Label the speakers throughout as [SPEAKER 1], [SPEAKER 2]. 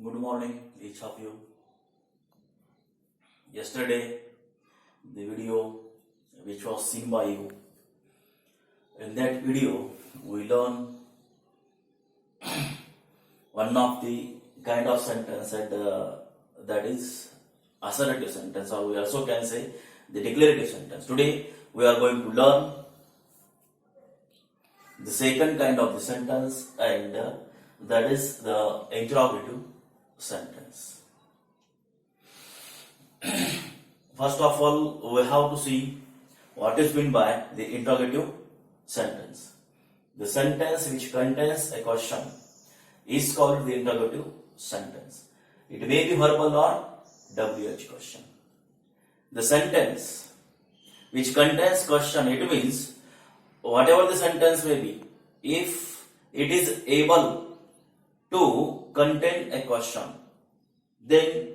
[SPEAKER 1] Good morning, each of you. Yesterday, the video which was seen by you, in that video, we learned one of the kind of sentence that is assertive sentence, or we also can say the declarative sentence. Today, we are going to learn the second kind of the sentence, and that is the interrogative sentence. First of all, we have to see what is meant by the interrogative sentence. The sentence which contains a question is called the interrogative sentence. It may be verbal or WH question. The sentence which contains question, it means whatever the sentence may be, if it is able to contain a question, then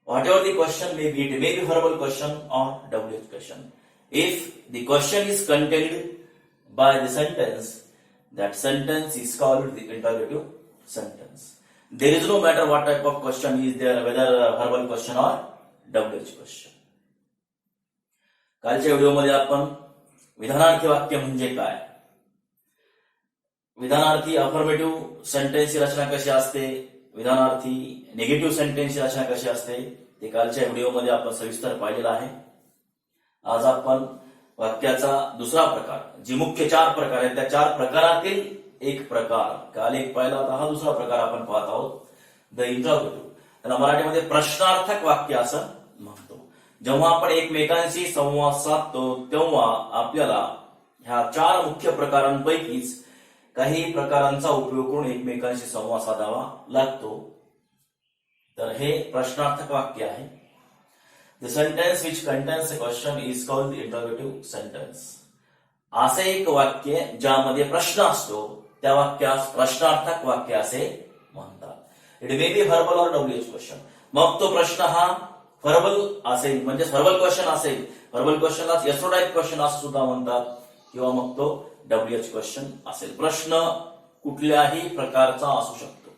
[SPEAKER 1] whatever the question may be, it may be verbal question or WH question. If the question is contained by the sentence, that sentence is called the interrogative sentence. There is no matter what type of question is there, whether a verbal question or WH question. कालच्या व्हिडिओमध्ये आपण विधानार्थी वाक्य म्हणजे काय, विधानार्थी affirmative सेंटेन्सची रचना कशी असते, विधानार्थी negative सेंटेन्सची रचना कशी असते, ते कालच्या व्हिडिओमध्ये आपण सविस्तर पाहिलेलं आहे. आज आपण वाक्याचा दुसरा प्रकार, जी मुख्य 4 प्रकार आहेत त्या 4 प्रकारातील एक प्रकार, काल एक पाहिला होता, हा दुसरा प्रकार आपण पाहत आहोत, द इंटरॉगेटिव्ह. त्याला मराठीमध्ये प्रश्नार्थक वाक्य असं म्हणतो. जेव्हा आपण एकमेकांशी संवाद साधतो तेव्हा आपल्याला ह्या 4 मुख्य प्रकारांपैकीच काही प्रकारांचा उपयोग करून एकमेकांशी संवाद साधावा लागतो. तर हे प्रश्नार्थक वाक्य आहे. The sentence which contains a question is called the interrogative sentence. असे एक वाक्य ज्यामध्ये प्रश्न असतो त्या वाक्यास प्रश्नार्थक वाक्य असे म्हणतात. It may be verbal or WH question. मग तो प्रश्न हा व्हर्बल असेल, म्हणजे व्हर्बल क्वेश्चन असेल, व्हर्बल क्वेश्चनला येस नो टाइप क्वेश्चन असं सुद्धा म्हणतात, किंवा मग तो WH क्वेश्चन असेल. प्रश्न कुठल्याही प्रकारचा असू शकतो,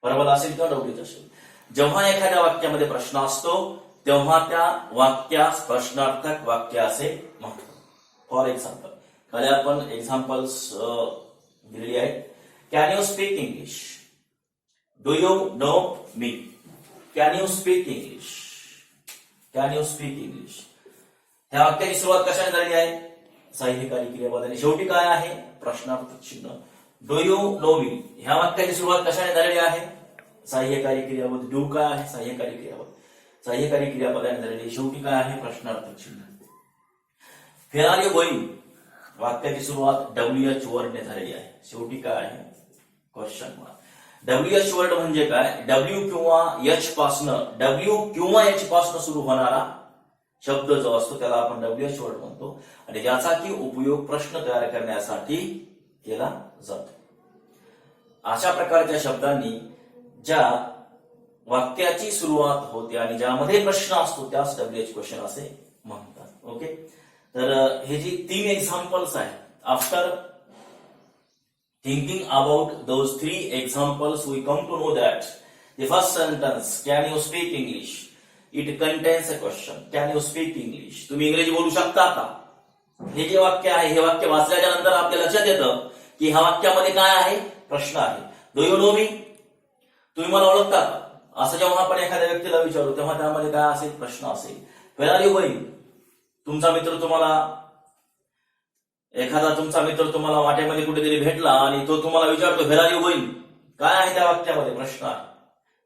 [SPEAKER 1] व्हर्बल असेल किंवा WH असेल. जेव्हा एखाद्या वाक्यामध्ये प्रश्न असतो तेव्हा त्या वाक्यास प्रश्नार्थक वाक्य असे म्हणतात. फॉर एक्झाम्पल, खाली आपण एक्झाम्पल्स दिलेली आहेत. Can you speak English? Do you know me? Can you speak English? Can you speak English? ह्या वाक्याची सुरुवात कशाने झालेली आहे? साह्यकारी क्रियापदाने. शेवटी काय आहे? प्रश्नार्थक चिन्ह. डू यू नो मी? ह्या वाक्याची सुरुवात कशाने झालेली आहे? साह्यकारी क्रियापद. डू काय आहे? साह्यकारी क्रियापद. साह्यकारी क्रियापदाने झालेली. शेवटी काय आहे? प्रश्नार्थक चिन्ह. Where are you going? वाक्याची सुरुवात WH वर्डने झालेली आहे. शेवटी काय आहे? Question mark. WH वर्ड म्हणजे काय? W किंवा H पासनं, W किंवा H पासनं सुरू होणारा शब्द जो असतो त्याला आपण WH वर्ड म्हणतो, आणि ज्याचा की उपयोग प्रश्न तयार करण्यासाठी केला जातो. अशा प्रकारच्या शब्दांनी ज्या वाक्याची सुरुवात होते आणि ज्यामध्ये प्रश्न असतो त्यास WH क्वेश्चन असे म्हणतात. ओके, तर हे जी 3 एक्झाम्पल्स आहेत, after thinking about those 3 examples, we come to know that the first sentence, can you speak English? It contains a question. Can you speak English? तुम्ही इंग्रजी बोलू शकता का? हे जे वाक्य आहे, हे वाक्य वाचल्याच्या नंतर आपल्या लक्षात येतं की ह्या वाक्यामध्ये काय आहे? प्रश्न आहे. डू यू नो मी? तुम्ही मला ओळखता का? असं जेव्हा आपण एखाद्या व्यक्तीला विचारू तेव्हा त्यामध्ये काय असेल? प्रश्न असेल. Where are you going? तुमचा मित्र तुम्हाला वाटेमध्ये कुठेतरी भेटला आणि तो तुम्हाला विचारतो व्हेअर आर यू गोइंग? काय आहे त्या वाक्यामध्ये? प्रश्न आहे.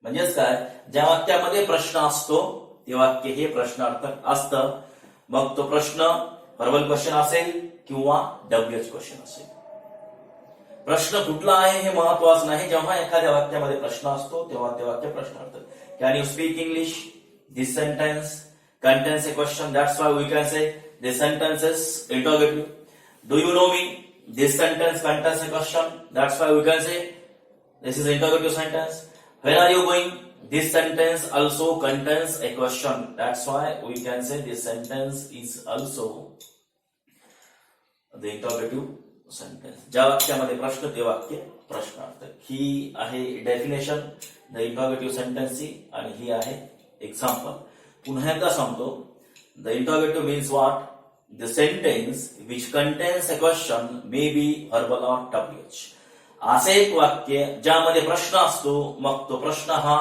[SPEAKER 1] म्हणजेच काय? ज्या वाक्यामध्ये प्रश्न असतो ते वाक्य हे प्रश्नार्थक असतं. मग तो प्रश्न व्हर्बल क्वेश्चन असेल किंवा WH क्वेश्चन असेल. प्रश्न कुठला आहे हे महत्वाचं नाही. जेव्हा एखाद्या वाक्यामध्ये प्रश्न असतो तेव्हा ते वाक्य प्रश्नार्थक. Can you speak English? This sentence contains a question. That's why we can say this sentence is interrogative. Do you know me? This sentence contains a question. That's why we can say this is interrogative sentence. Where are you going? This sentence also contains a question. That's why we can say this sentence is also the interrogative sentence. ज्या वाक्यामध्ये प्रश्न ते वाक्य प्रश्नार्थक. ही आहे definition. The interrogative सेंटेन्सची आणि ही आहे example. पुन्हा एकदा सांगतो. The interrogative means what? The sentence which contains a question may be verbal or WH. असे एक वाक्य ज्यामध्ये प्रश्न असतो, मग तो प्रश्न हा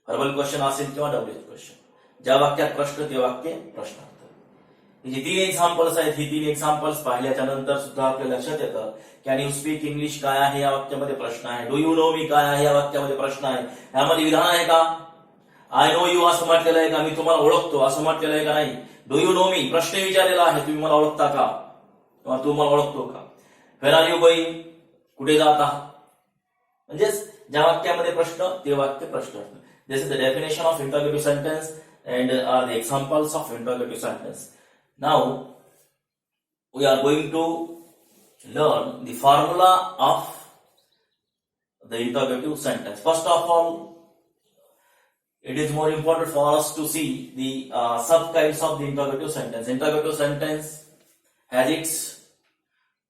[SPEAKER 1] व्हर्बल क्वेश्चन असेल किंवा WH क्वेश्चन. ज्या वाक्यात प्रश्न ते वाक्य प्रश्न. ही 3 एक्झाम्पल्स आहेत. ही 3 एक्झाम्पल्स पाहिल्याच्या नंतर सुद्धा आपल्या लक्षात येतं कॅन यू स्पीक इंग्लिश काय आहे या वाक्यामध्ये प्रश्न आहे. डू यू नो मी काय आहे या वाक्यामध्ये प्रश्न आहे. यामध्ये विधान आहे का? आय नो यू असं म्हटलेलं आहे का? मी तुम्हाला ओळखतो असं म्हटलेलं आहे का? नाही. डू यू नो मी प्रश्न विचारलेला आहे, तुम्ही मला ओळखता का किंवा तू मला ओळखतो का? वेर आर यू गोईंग, कुठे जात आहात. म्हणजेच ज्या वाक्यामध्ये प्रश्न ते वाक्य प्रश्न. This is the definition of interrogative sentence and are the examples of interrogative sentence. Now we are going to learn the formula of the interrogative sentence. First of all, it is more important for us to see the sub-kinds of the interrogative sentence. Interrogative sentence has its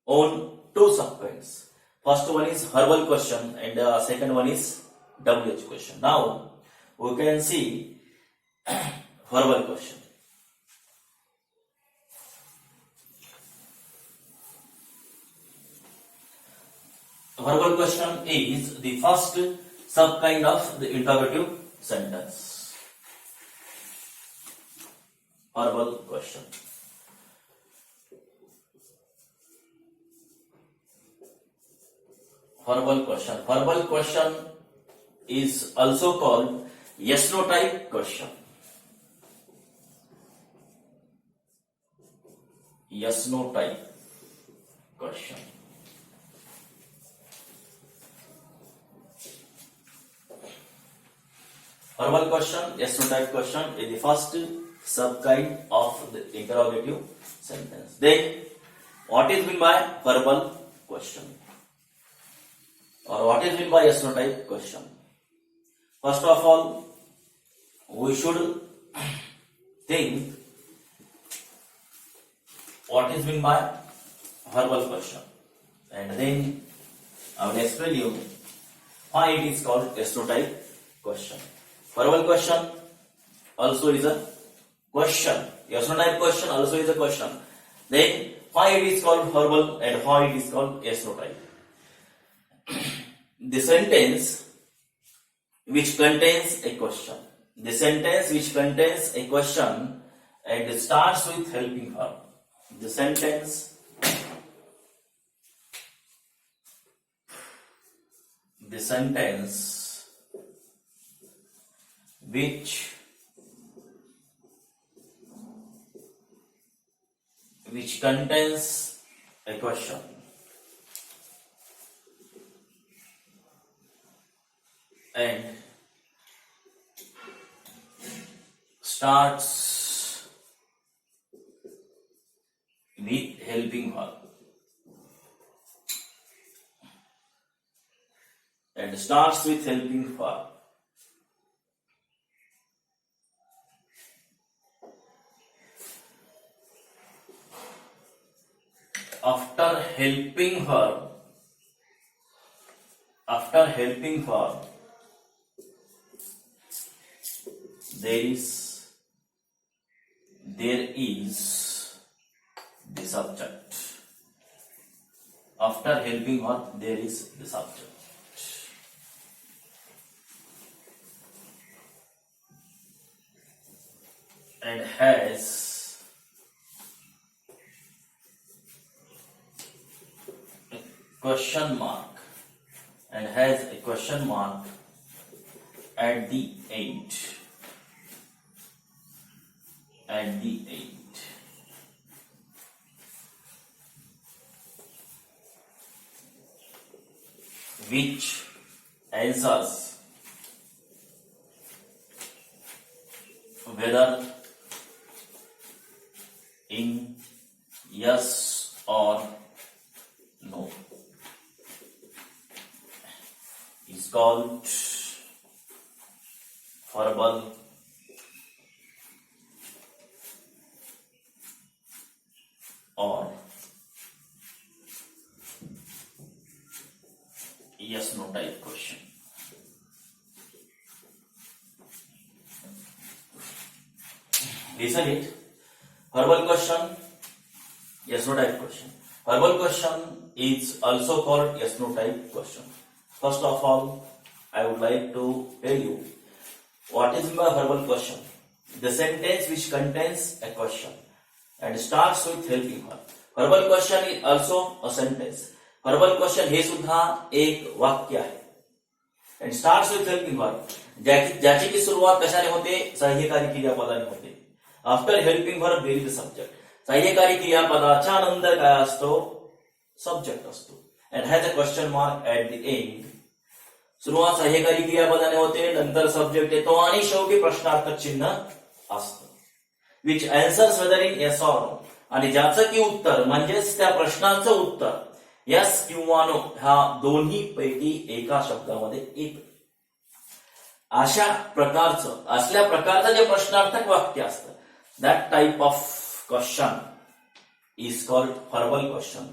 [SPEAKER 1] own 2 sub-kinds. First one is verbal question and the second one is WH question. Now we can see verbal question. Verbal question is the first sub-kind of the interrogative sentence. Verbal question. Verbal question. Verbal question is also called yes-no type question. Yes-no type question. Verbal question, yes-no type question is the first sub-kind of the interrogative sentence. Then, what is meant by verbal question? Or what is meant by yes-no type question? First of all, we should think what is meant by verbal question, and then I will explain you why it is called yes-no type question. Verbal question also is a question. Yes-no type question also is a question. Then why it is called verbal and why it is called yes-no type? The sentence which contains a question. The sentence which contains a question and starts with helping verb. The sentence which contains a question and starts with helping verb. And starts with helping verb. After helping verb, there is the subject. After helping verb, there is the subject. And has a question mark at the end. Which answers whether in yes or no is called verbal or yes no type question. Listen it. Verbal question, yes no type question. Verbal question is also called yes no type question. First of all, I would like to tell you what is my verbal question. The sentence which contains a question and starts with helping verb. Verbal question is also a sentence. Verbal question हे सुद्धा एक वाक्य आहे. And starts with helping verb. ज्याची की सुरुवात कशाने होते? सहाय्यकारी क्रियापदाने होते. After helping verb there is subject. सहाय्यकारी क्रियापदाच्या नंतर काय असतो? सब्जेक्ट असतो. And has a question mark at the end. सुरुवात सहाय्यकारी क्रियापदाने होते, नंतर सब्जेक्ट येतो आणि शेवटी प्रश्नार्थक चिन्ह असतं. Which answers whether in yes or no. आणि ज्याचं की उत्तर म्हणजेच त्या प्रश्नाचं उत्तर येस किंवा नो ह्या दोन्ही पैकी एका शब्दामध्ये येतं. असल्या प्रकारचं जे प्रश्नार्थक वाक्य असतं, that type of question is called verbal question.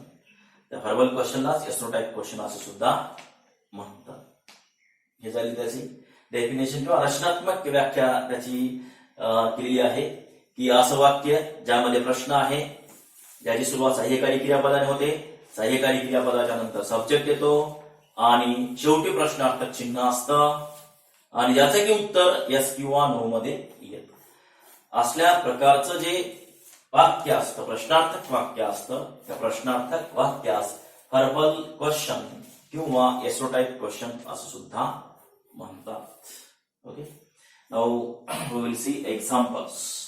[SPEAKER 1] त्या व्हर्बल क्वेश्चनलाच येस नो टाइप क्वेश्चन असं सुद्धा म्हणतात. हे झाली त्याची डेफिनेशन किंवा रचनात्मक व्याख्या त्याची केलेली आहे की असं वाक्य ज्यामध्ये प्रश्न आहे, ज्याची सुरुवात सहाय्यकारी क्रियापदाने होते, सहाय्यकारी क्रियापदाच्या नंतर सब्जेक्ट येतो आणि शेवटी प्रश्नार्थक चिन्ह असतं आणि ज्याचं की उत्तर येस किंवा नो मध्ये येतं. असल्या प्रकारचं जे वाक्य असतं, प्रश्नार्थक वाक्य असतं, त्या प्रश्नार्थक वाक्यास व्हर्बल क्वेश्चन किंवा येस नो टाइप क्वेश्चन असं सुद्धा म्हणतात. Okay, now we will see examples.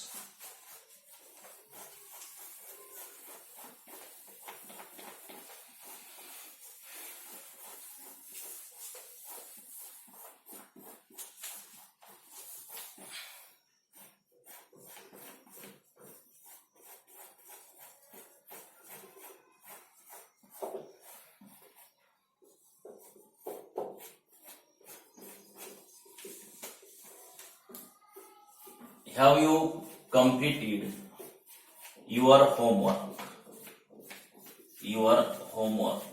[SPEAKER 1] Have you completed your homework? Your homework.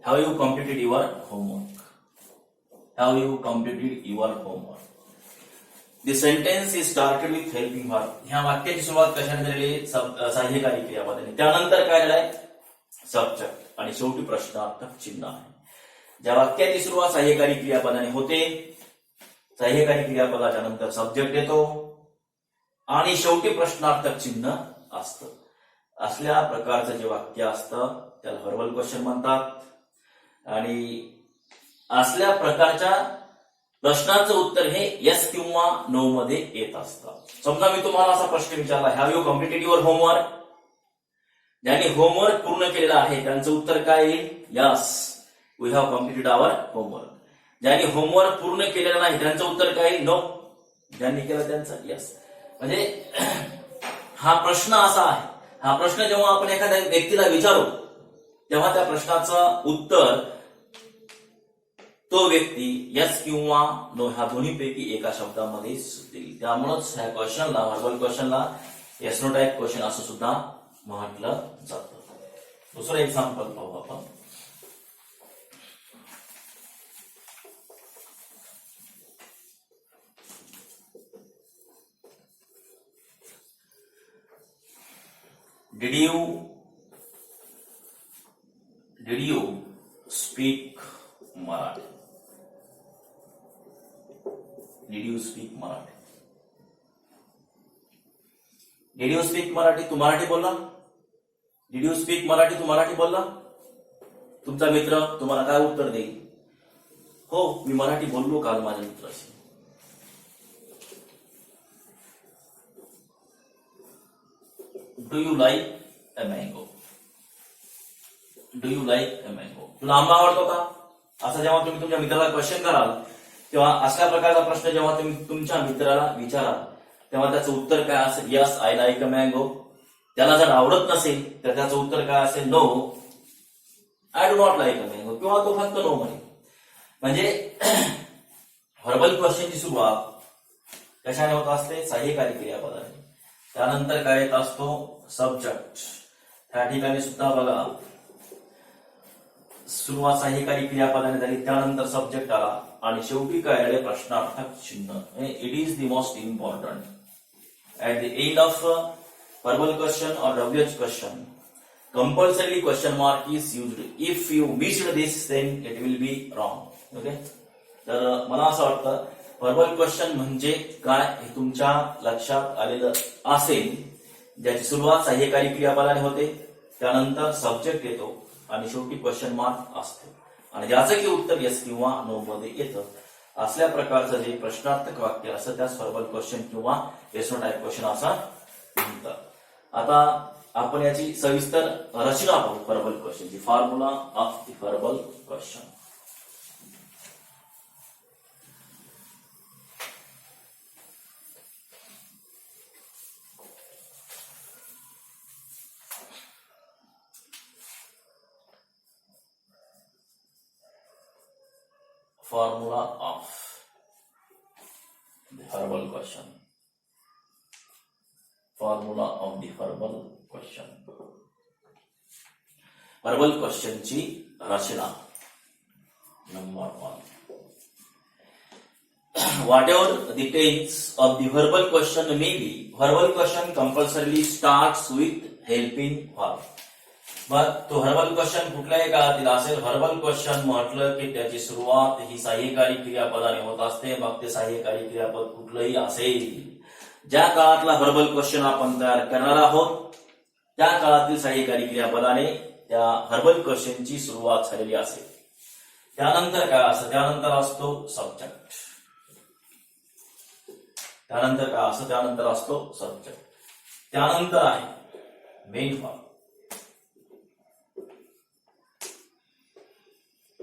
[SPEAKER 1] Have you completed your homework? Have you completed your homework? The sentence is started with helping verb. ह्या वाक्याची सुरुवात कशाने झालेली? सहाय्यकारी क्रियापदाने. त्यानंतर काय झालंय? सब्जेक्ट आणि शेवटी प्रश्नार्थक चिन्ह आहे. ज्या वाक्याची सुरुवात सहाय्यकारी क्रियापदाने होते, सहाय्यकारी क्रियापदाच्या नंतर सब्जेक्ट येतो आणि शेवटी प्रश्नार्थक चिन्ह असतं. असल्या प्रकारचं जे वाक्य असतं त्याला व्हर्बल क्वेश्चन म्हणतात. आणि असल्या प्रकारच्या प्रश्नाचं उत्तर हे येस किंवा नो मध्ये येत असतं. समजा मी तुम्हाला असा प्रश्न विचारला, have you completed your homework? ज्यांनी होमवर्क पूर्ण केलेलं आहे त्यांचं उत्तर काय येईल? Yes, we have completed our homework. ज्यांनी होमवर्क पूर्ण केलेलं नाही त्यांचं उत्तर काय? नो. ज्यांनी केलं त्यांचं यस. म्हणजे हा प्रश्न असा आहे, हा प्रश्न जेव्हा आपण एखाद्या व्यक्तीला विचारू तेव्हा त्या प्रश्नाचं उत्तर तो व्यक्ती यस किंवा नो ह्या दोन्हीपैकी एका शब्दामध्ये देईल. त्यामुळेच ह्या क्वेश्चनला, व्हर्बल क्वेश्चनला येस नो टाइप क्वेश्चन असं सुद्धा म्हटलं जातं. दुसरं एक्झाम्पल पाहू आपण. Did you speak Marathi? Did you speak Marathi? Did you speak Marathi? तू मराठी बोलला? Did you speak Marathi? तू मराठी बोलला? तुमचा मित्र तुम्हाला काय उत्तर देईल? हो, मी मराठी बोललो काल माझ्या मित्राशी. Do you like a mango? Do you like a mango? तुला आंबा आवडतो का? असं जेव्हा तुम्ही तुमच्या मित्राला क्वेश्चन कराल किंवा अशा प्रकारचा प्रश्न जेव्हा तुम्ही तुमच्या मित्राला विचाराल तेव्हा त्याचं उत्तर काय असेल? Yes, I like a mango. त्याला जर आवडत नसेल तर त्याचं उत्तर काय असेल? No, I do not like a mango. किंवा तो फक्त नो म्हणेल. म्हणजे व्हर्बल क्वेश्चनची सुरुवात कशाने होत असते? सहाय्यकारी क्रियापदाने. त्यानंतर काय येत असतो? सब्जेक्ट. त्या ठिकाणी सुद्धा बघा सुरुवात सहाय्यकारी क्रियापदाने झाली, त्यानंतर सब्जेक्ट आला आणि शेवटी काय आले प्रश्नार्थक चिन्ह. It is the most important. At the end of a verbal question or WH question, compulsorily question mark is used. If you missed this, then it will be wrong. Okay? तर मला असं वाटतं व्हर्बल क्वेश्चन म्हणजे काय हे तुमच्या लक्षात आलेलं असेल, ज्याची सुरुवात सहाय्यकारी क्रियापदाने होते, त्यानंतर सब्जेक्ट येतो आणि शेवटी क्वेश्चन मार्क असतो आणि ज्याचं की उत्तर येस किंवा नो मध्ये येतं. असल्या प्रकारचं जे प्रश्नार्थक वाक्य असतं त्यास व्हर्बल क्वेश्चन किंवा येस नो टाईप क्वेश्चन असं म्हणतात. आता आपण याची सविस्तर रचना पाहू व्हर्बल क्वेश्चनची. Formula of the verbal question. Formula of the verbal question. Formula of the verbal question. Verbal question ची रचना. Number 1. Whatever the tense of the verbal question may be, verbal question compulsorily starts with helping verb. मग तो verbal question कुठल्याही काळातील असेल, verbal question म्हटलं की त्याची सुरुवात ही सहाय्यकारी क्रियापदाने होत असते. मग ते सहाय्यकारी क्रियापद कुठलंही असेल, ज्या काळातला व्हर्बल क्वेश्चन आपण तयार करणार आहोत त्या काळातील सहाय्यकारी क्रियापदाने त्या व्हर्बल क्वेश्चनची सुरुवात झालेली असेल. त्यानंतर काय असतं, त्यानंतर असतो सब्जेक्ट. त्यानंतर काय असतं, त्यानंतर असतो सब्जेक्ट. त्यानंतर आहे मेन वर्ब.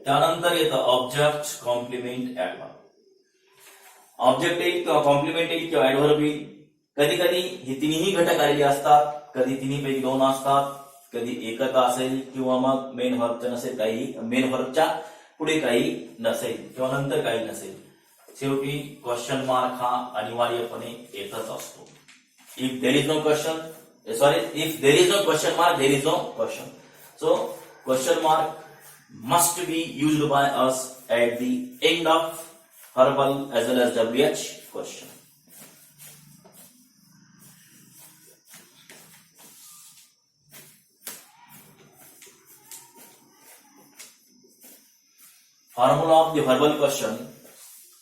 [SPEAKER 1] त्यानंतर येतं ऑब्जेक्ट, कॉम्प्लिमेंट, ऍडव्हर्ब. ऑब्जेक्ट येईल किंवा कॉम्प्लिमेंट येईल किंवा ऍडव्हर्ब येईल. कधी कधी ही तिन्ही घटक आलेले असतात, कधी तिन्ही पैकी 2 असतात, कधी एकच असेल किंवा मग मेन व्हर्बच्या नसेल, काही मेन व्हर्बच्या पुढे काही नसेल किंवा नंतर काही नसेल. शेवटी क्वेश्चन मार्क हा अनिवार्यपणे येतच असतो. If there is no question, if there is no question mark, there is no question. So question mark must be used by us at the end of verbal as well as WH question. Formula of the verbal question,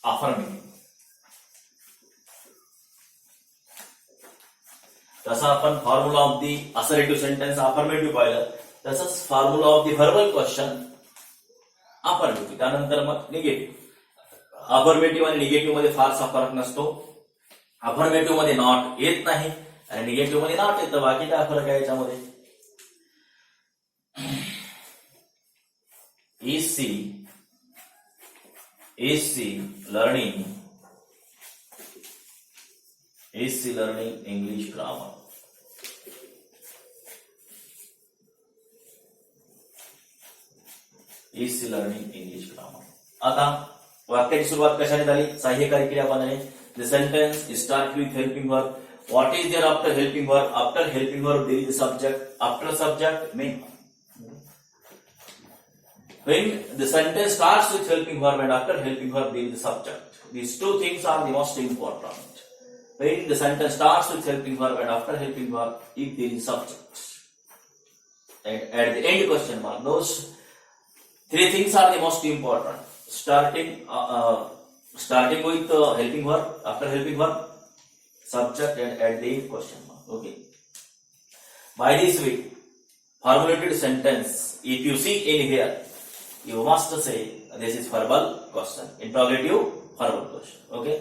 [SPEAKER 1] affirmative. तसा आपण formula of the assertive sentence affirmative पाहिलं, तसंच formula of the verbal question affirmative. त्यानंतर मग negative. Affirmative आणि negative मध्ये फारसा फरक नसतो. अफर्मेटिव्ह मध्ये नॉट येत नाही आणि निगेटिव्ह मध्ये नॉट येतं. बाकी काय फरक आहे याच्यामध्ये. is she learning English grammar. is she learning English grammar. आता वाक्याची सुरुवात कशाने झाली, सहाय्यकारी क्रियापदाने. The sentence start with helping verb. What is there after helping verb? After helping verb there is a subject. After subject main verb. When the sentence starts with helping verb and after helping verb there is a subject. These two things are the most important. When the sentence starts with helping verb and after helping verb, if there is subject, and at the end question mark, those 3 things are the most important. Starting with helping verb, after helping verb, subject, and at the end question mark. Okay. By this way, formulated sentence. If you see in here, you must say this is verbal question. Interrogative verbal question. Okay.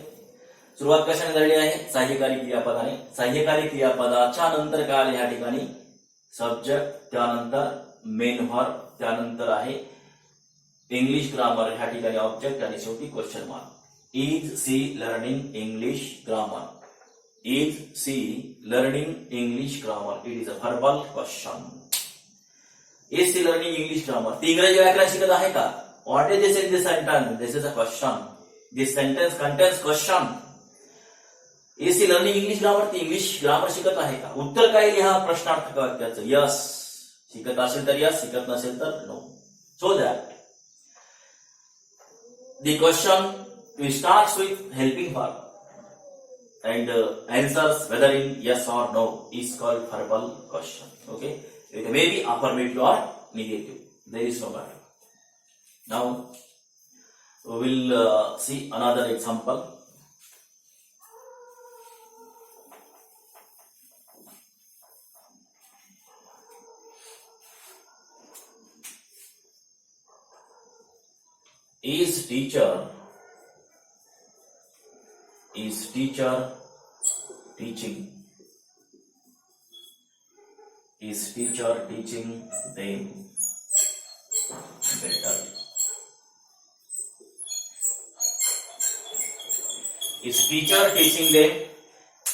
[SPEAKER 1] सुरुवात कशाने झालेली आहे, सहाय्यकारी क्रियापदाने. सहाय्यकारी क्रियापदाच्या नंतर काय आले या ठिकाणी सब्जेक्ट, त्यानंतर मेन व्हर्ब, त्यानंतर आहे इंग्लिश ग्रामर ह्या ठिकाणी ऑब्जेक्ट आणि शेवटी question mark. Is she learning English grammar. Is she learning English grammar. It is a verbal question. Is she learning English grammar. ती इंग्रजी व्याकरण शिकत आहे का. What is this in this sentence. This is a question. This sentence contains question. Is she learning English grammar. ती English grammar शिकत आहे का. उत्तर काय लिहा प्रश्नार्थक वाक्याचं. यस शिकत असेल तर यस, शिकत नसेल तर no. So that the question we starts with helping verb and answers whether in yes or no is called verbal question. Okay, it may be affirmative or negative. There is no matter. Now we will see another example. Is teacher teaching? Is teacher teaching them better? Is teacher teaching them?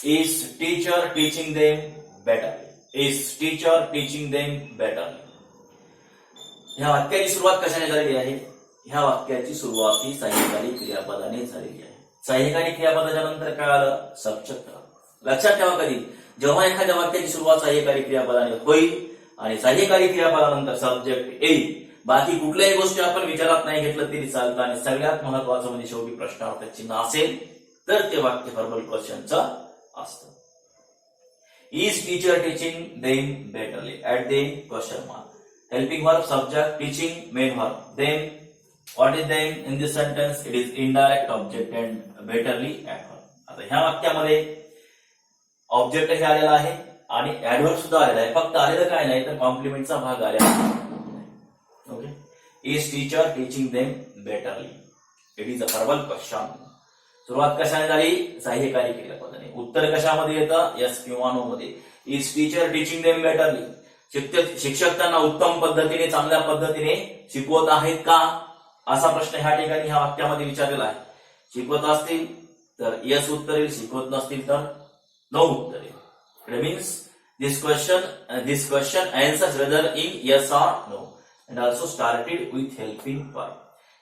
[SPEAKER 1] Is teacher teaching them better? Is teacher teaching them better? ह्या वाक्याची सुरुवात कशाने झालेली आहे? ह्या वाक्याची सुरुवात ही सहाय्यकारी क्रियापदाने झालेली आहे. सहाय्यकारी क्रियापदाच्या नंतर काय आलं? सब्जेक्ट. लक्षात ठेवा, कधी जेव्हा एखाद्या वाक्याची सुरुवात सहाय्यकारी क्रियापदाने होईल आणि सहाय्यकारी क्रियापदानंतर सब्जेक्ट येईल, बाकी कुठल्याही गोष्टी आपण विचारात नाही घेतलं तरी चालतं. आणि सगळ्यात महत्वाचं म्हणजे शेवटी प्रश्नार्थक चिन्ह असेल तर ते वाक्य व्हर्बल क्वेश्चनचं असतं. Is teacher teaching them betterly? At them question mark. Helping verb subject, teaching main verb, them. What is them in this sentence? It is indirect object and betterly adverb. आता ह्या वाक्यामध्ये ऑब्जेक्ट हे आलेला आहे आणि adverb सुद्धा आलेला आहे. फक्त आलेलं काय नाही तर कॉम्प्लिमेंटचा भाग आलेला आहे. Okay. Is teacher teaching them betterly? It is a verbal question. सुरुवात कशाने झाली? सहाय्यकारी क्रियापदाने. उत्तर कशामध्ये येतं? यस किंवा नो मध्ये. Is teacher teaching them betterly? शिक्षक त्यांना उत्तम पद्धतीने, चांगल्या पद्धतीने शिकवत आहेत का, असा प्रश्न ह्या ठिकाणी ह्या वाक्यामध्ये विचारलेला आहे. शिकवत असतील तर यस उत्तर येईल, शिकवत नसतील तर नो उत्तर येईल. It means this question answers whether in yes or no and also started with helping verb.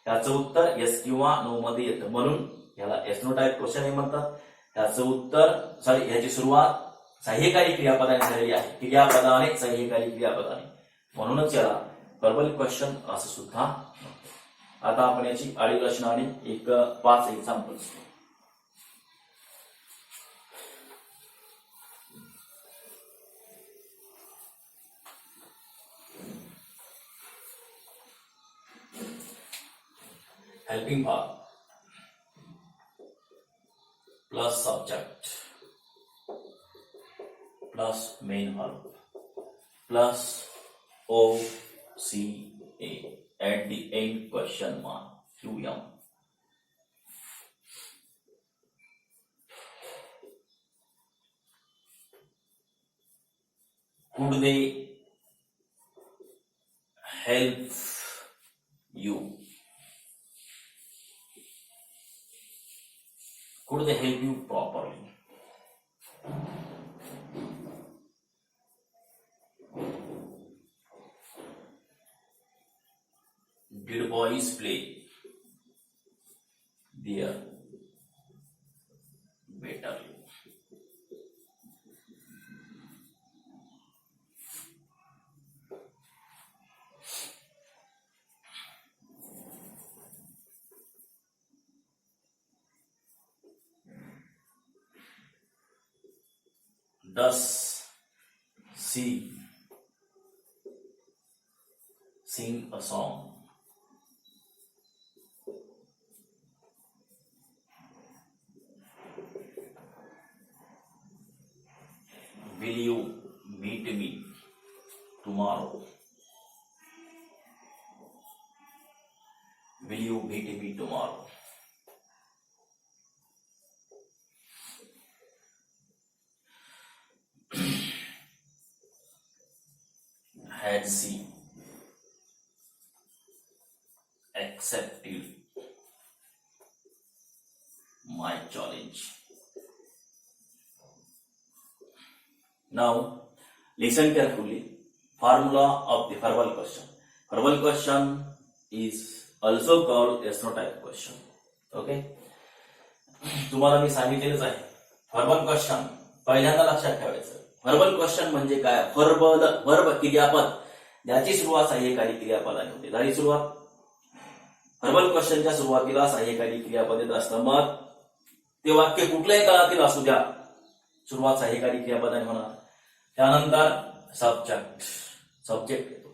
[SPEAKER 1] याचं उत्तर यस किंवा नो मध्ये येतं, म्हणून याला एस नो टाईप क्वेश्चन हे म्हणतात. याचं उत्तर याची सुरुवात सहाय्यकारी क्रियापदाने झालेली आहे. क्रियापदाने, सहाय्यकारी क्रियापदाने, म्हणूनच याला व्हर्बल क्वेश्चन असं सुद्धा. आता आपण याची आडीव रचनाने 5 examples. Helping verb plus subject plus main verb plus OCA at the end question mark QM. Could they help you? Could they help you properly? Did boys play there better? Does she sing a song? Will you meet me tomorrow? Will you meet me tomorrow? Had she accepted my challenge? Now, listen carefully. Formula of the verbal question. Verbal question is also called yes no type question. Okay? तुम्हाला मी सांगितलेलंच आहे. Verbal question पहिल्यांदा लक्षात ठेवायचं. Verbal question म्हणजे काय? Verb क्रियापद ज्याची सुरुवात सहाय्यकारी क्रियापदाने होते. झाली सुरुवात. व्हर्बल क्वेश्चनच्या सुरुवातीला सहाय्यकारी क्रियापद येत असतं. मग ते वाक्य कुठल्याही काळातील असू द्या, सुरुवात सहाय्यकारी क्रियापदाने होणार. त्यानंतर सब्जेक्ट येतो.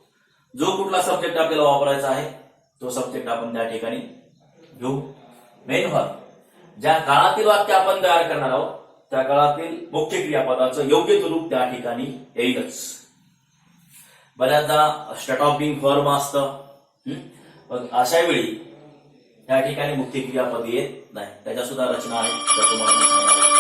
[SPEAKER 1] जो कुठला सब्जेक्ट आपल्याला वापरायचा आहे तो सब्जेक्ट आपण त्या ठिकाणी घेऊ. मेन व्हर्ब, ज्या काळातील वाक्य आपण तयार करणार आहोत त्या काळातील मुख्य क्रियापदाचं योग्य स्वरूप त्या ठिकाणी येईलच. बऱ्याचदा स्टार्ट ऑफ बिंग व्हर्ब असतं, पण अशा वेळी त्या ठिकाणी मुख्य क्रियापद येत नाही. त्याच्या सुद्धा रचना आहे, त्या तुम्हाला मी सांगणार आहे.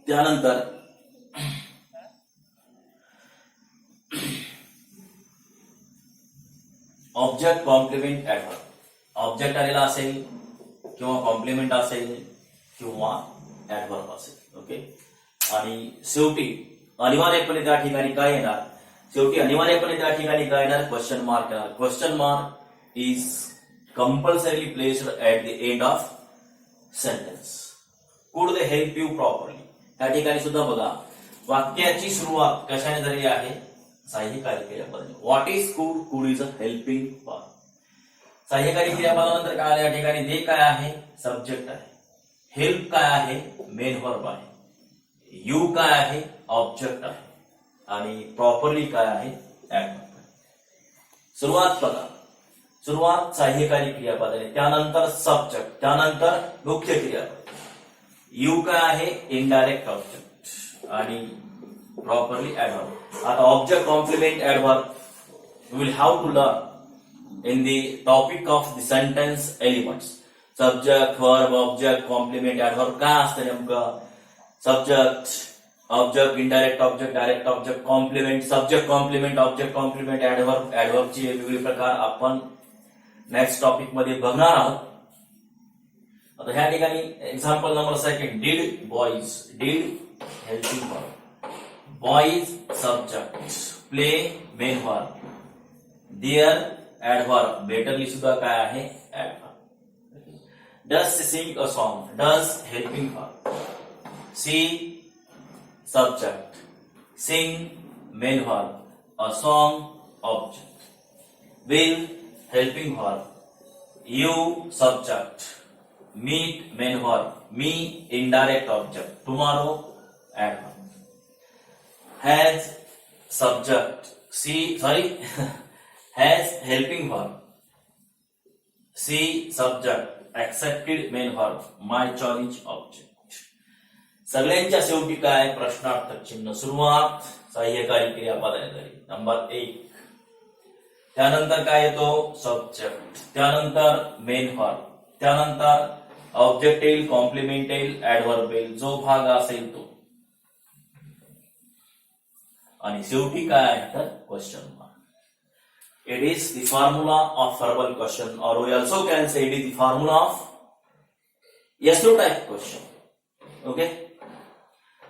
[SPEAKER 1] त्यानंतर ऑब्जेक्ट कॉम्प्लिमेंट ऍडव्हर्ब. ऑब्जेक्ट आलेला असेल किंवा कॉम्प्लिमेंट असेल किंवा ऍडव्हर्ब असेल. ओके. आणि शेवटी अनिवार्यपणे त्या ठिकाणी काय येणार? अनिवार्यपणे त्या ठिकाणी काय येणार? क्वेश्चन मार्क येणार. Question mark is compulsory placed at the end of sentence. Could they help you properly. त्या ठिकाणी सुद्धा बघा, वाक्याची सुरुवात कशाने झालेली आहे? सहाय्यकारी क्रियापदाने. व्हॉट इज कुड? कुड इज अ हेल्पिंग वर्ब. सहाय्यकारी क्रियापदानंतर काय आले या ठिकाणी? दे काय आहे? सब्जेक्ट आहे. हेल्प काय आहे? मेन वर्ब आहे. यू काय आहे? ऑब्जेक्ट आहे. आणि प्रॉपरली काय आहे? ऍडव्हर्ब. सुरुवात बघा, सुरुवात सहाय्यकारी क्रियापदाने, त्यानंतर सब्जेक्ट, त्यानंतर मुख्य क्रियापद. यू काय आहे? इनडायरेक्ट ऑब्जेक्ट आणि प्रॉपरली ऍडव्हर्ब. आता object complement adverb will have to learn in the topic of the sentence elements. Subject, verb, object, complement, adverb काय असतं नेमकं? Subject, object, indirect object, direct object, complement, subject complement, object complement, adverb. ऍडव्हर्बचे वेगवेगळे प्रकार आपण next topic मध्ये बघणार आहोत. आता ह्या ठिकाणी example number second, did boys. Did helping verb, boys subject, play main verb, there adverb, betterly सुद्धा काय आहे? Adverb. Does sing a song, does helping verb, she subject, sing main verb, a song object, will helping verb, you subject, meet main verb, me indirect object, tomorrow adverb, has subject, has helping verb, see subject, accepted main verb, my choice object. सगळ्यांच्या शेवटी काय? प्रश्नार्थक चिन्ह. सुरुवात सहाय्यकारी क्रियापदाने झाली. Number 1. त्यानंतर काय येतो? सब्जेक्ट, त्यानंतर मेन वर्ब, त्यानंतर ऑब्जेक्ट येईल, कॉम्प्लिमेंट येईल, ऍडव्हर्ब येईल, जो भाग असेल तो, आणि शेवटी काय आहे? तर question mark. It is the formula of verbal question, और we also can say it is the formula of yes no type question. Okay,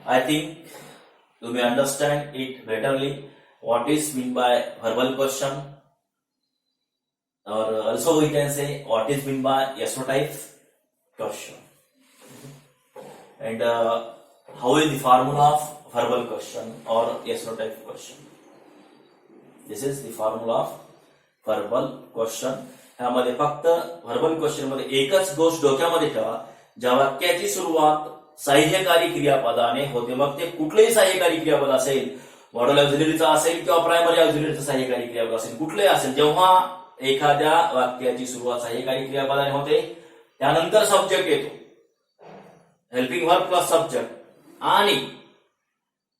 [SPEAKER 1] I think you may understand it betterly what is mean by verbal question, or also we can say what is mean by yes no type question, and how is the formula of verbal question or yes no type question. This is the formula of verbal question. ह्यामध्ये फक्त verbal question मध्ये एकच गोष्ट डोक्यामध्ये ठेवा, ज्या वाक्याची सुरुवात सहाय्यकारी क्रियापदाने होते, मग ते कुठलेही सहाय्यकारी क्रियापद असेल, मॉडल ऑक्झिलरीचा असेल किंवा प्रायमरी ऑक्झिलरीचं सहाय्यकारी क्रियापद असेल, कुठलेही असेल, जेव्हा एखाद्या वाक्याची सुरुवात सहाय्यकारी क्रियापदाने होते, त्यानंतर सब्जेक्ट येतो, हेल्पिंग वर्ब प्लस सब्जेक्ट, आणि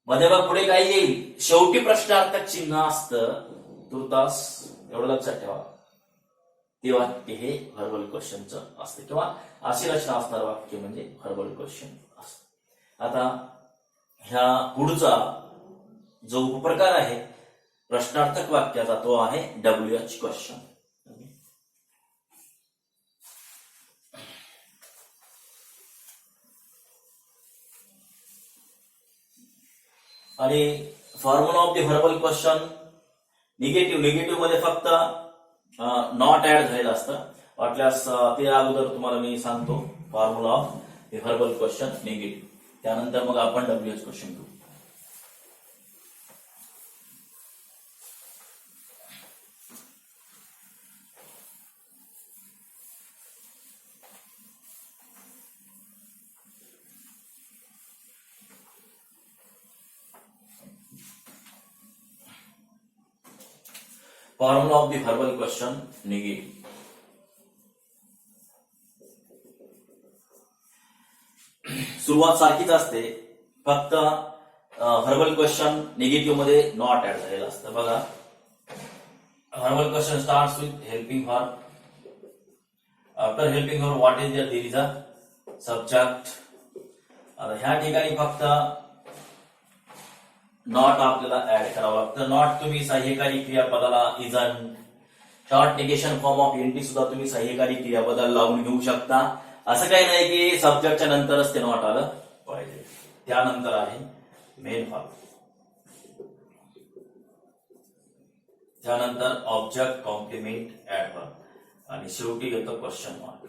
[SPEAKER 1] मध्ये मग पुढे काय येईल? शेवटी प्रश्नार्थक चिन्ह असतं. तुर्तास एवढं लक्षात ठेवा, ते वाक्य हे व्हर्बल क्वेश्चनचं असतं, किंवा अशी रचना असणार वाक्य म्हणजे व्हर्बल क्वेश्चन असतं. आता ह्या पुढचा जो उपप्रकार आहे प्रश्नार्थक वाक्याचा, तो आहे WH क्वेश्चन. आणि formula of the verbal question negative मध्ये फक्त नॉट ऍड झालेलं असतं. वाटल्यास ते अगोदर तुम्हाला मी सांगतो formula of the verbal question negative. त्यानंतर मग आपण डब्ल्यूएच क्वेश्चन घेऊ. Formula of the verbal question negative. सुरुवात सारखीच असते, फक्त व्हर्बल क्वेश्चन निगेटिव्ह मध्ये नॉट ऍड झालेलं असतं. बघा, verbal question starts with helping verb. After helping verb what is there is a subject. आता ह्या ठिकाणी फक्त नॉट आपल्याला ऍड करावं लागतं. नॉट तुम्ही सहाय्यकारी क्रियापदाला isn't, short negation form of N T तुम्ही सहाय्यकारी क्रियापदाला लावून घेऊ शकता. असं काही नाही की सब्जेक्टच्या नंतरच ते नॉट आलं पाहिजे. त्यानंतर आहे मेन व्हर्ब, त्यानंतर ऑब्जेक्ट कॉम्प्लिमेंट ऍडव्हर्ब आणि शेवटी येतो क्वेश्चन मार्क.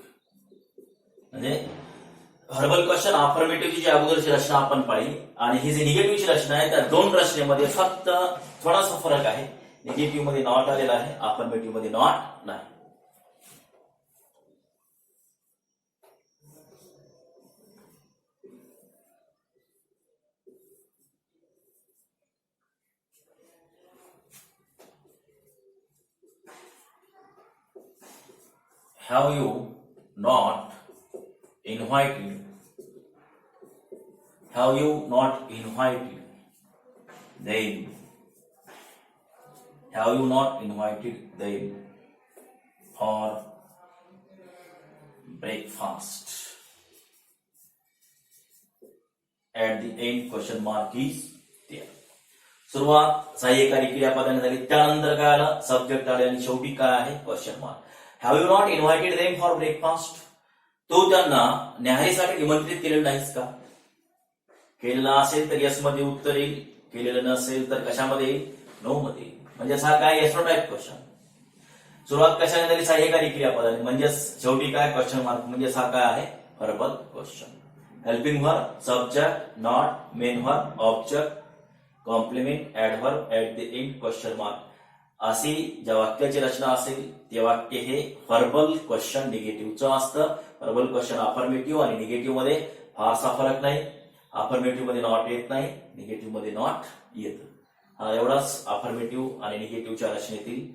[SPEAKER 1] म्हणजे व्हर्बल क्वेश्चन अफर्मेटिव्हची जी अगोदरची रचना आपण पाहिली आणि ही जी निगेटिव्हची रचना आहे त्या दोन रचनेमध्ये फक्त थोडासा फरक आहे. निगेटिव्ह मध्ये नॉट आलेला आहे, अफर्मेटिव्ह मध्ये नॉट नाही. Have you not invited? Have you not invited them? Have you not invited them for breakfast? At the end, question mark is there. सुरुवात सहाय्यकारी क्रियापदाने झाली, त्यानंतर काय आलं, सब्जेक्ट आले आणि शेवटी काय आहे, question mark. Have you not invited them for breakfast? तू त्यांना न्याहारीसाठी निमंत्रित केलेलं नाहीस का? केलेलं असेल तर यस मध्ये उत्तर येईल, केलेलं नसेल तर कशामध्ये येईल, नो मध्ये येईल. म्हणजेच हा काय येस नो टाईप क्वेश्चन. सुरुवात कशाने झाली, सहाय्यकारी क्रियापदाने, म्हणजेच शेवटी काय, क्वेश्चन मार्क. म्हणजेच हा काय आहे, verbal question. Helping verb, subject, not, main verb, object, complement, adverb, at the end question mark. अशी ज्या वाक्याची रचना असेल ते वाक्य हे व्हर्बल क्वेश्चन निगेटिव्हचं असतं. व्हर्बल क्वेश्चन अफर्मेटिव्ह आणि निगेटिव्ह मध्ये फारसा फरक नाही. अफर्मेटिव्ह मध्ये नॉट येत नाही, निगेटिव्ह मध्ये नॉट येतं. हा एवढाच अफर्मेटिव्ह आणि निगेटिव्हच्या रचनेतील